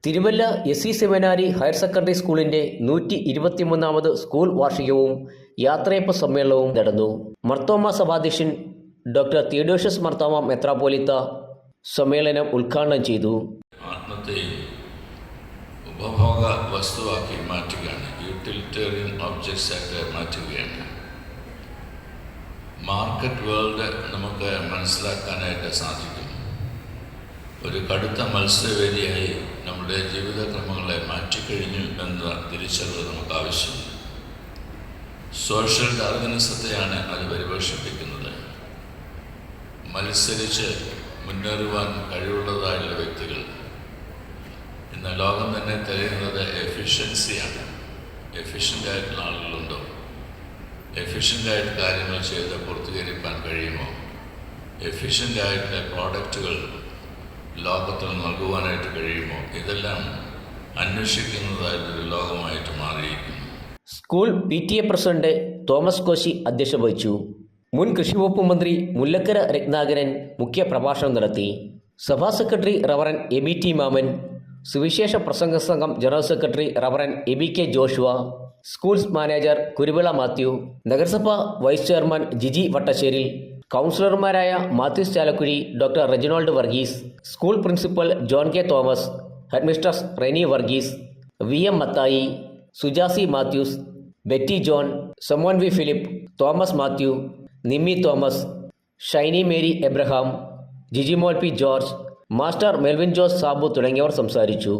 Thiruvalla S സെമിനാരി higher secondary സ്കൂളിന്റെ 123ാമത് school വാർഷികവും യാത്രയപ്പ് സമ്മേളനവും നടന്നു. മർത്തോമ സഭാധ്യക്ഷൻ ഡോക്ടർ തിയോഡോഷ്യസ് മാർത്തോമ മെത്രാപ്പോലീത്ത സമ്മേളനം ഉദ്ഘാടനം ചെയ്തു. ആത്മത്തെയും ഉപഭോഗ വസ്തുവാക്കി മാറ്റുകയാണ്, യൂട്ടിലിറ്റേറിയൻ ഒബ്ജക്ട്സ് ആയിട്ട് മാറ്റുകയാണ്. മാർക്കറ്റ് വേൾഡ് നമുക്ക് മനസ്സിലാക്കാനായിട്ട് സാധിക്കും. ഒരു കടുത്ത മത്സരവേദിയായി നമ്മുടെ ജീവിതക്രമങ്ങളെ മാറ്റിക്കഴിഞ്ഞു എന്ന തിരിച്ചറിവ് നമുക്ക് ആവശ്യമുണ്ട്. സോഷ്യൽ ഡാർവിനിസത്തെയാണ് അത് പരിപോഷിപ്പിക്കുന്നത്. മത്സരിച്ച് മുന്നേറുവാൻ കഴിവുള്ളതായുള്ള വ്യക്തികൾ ഇന്ന് ലോകം തന്നെ തിരയുന്നത് എഫിഷ്യൻസിയാണ്. എഫിഷ്യൻ്റായിട്ടുള്ള ആളുകളുണ്ടോ? എഫിഷ്യൻ്റായിട്ട് കാര്യങ്ങൾ ചെയ്ത് പൂർത്തീകരിക്കാൻ കഴിയുമോ? എഫിഷ്യൻ്റായിട്ടുള്ള പ്രോഡക്റ്റുകൾ ലോകത്തിൽ നൽകുവാനായിട്ട് കഴിയുമോ? ഇതെല്ലാം അന്വേഷിക്കുന്നതായിട്ടൊരു ലോകമായിട്ട് മാറിയിരിക്കുന്നു. School PTA president Thomas Koshy അധ്യക്ഷത വഹിച്ചു. മുൻ കൃഷിവകുപ്പ് മന്ത്രി മുല്ലക്കര രത്നാകരൻ മുഖ്യ പ്രഭാഷണം നടത്തി. സഭാ സെക്രട്ടറി റവറൻ ABT മാമൻ, സുവിശേഷ പ്രസംഗ സംഘം general secretary reverend ABK Joshua, schools manager Kuruvila Mathew, നഗരസഭ വൈസ് ചെയർമാൻ ജിജി വട്ടശ്ശേരിൽ, കൗൺസിലർമാരായ Mathews Chalakuzhi, doctor Reginald Varghese, school principal John K Thomas, headmistress Reni Varghese, VM Mathai, Sujasi Mathews, Betty John, Samon V Philip, Thomas Mathew, Nimmi Thomas, Shiny Mary Abraham, Jijimol P George, master Melvin Jose Sabu തുടങ്ങിയവർ സംസാരിച്ചു.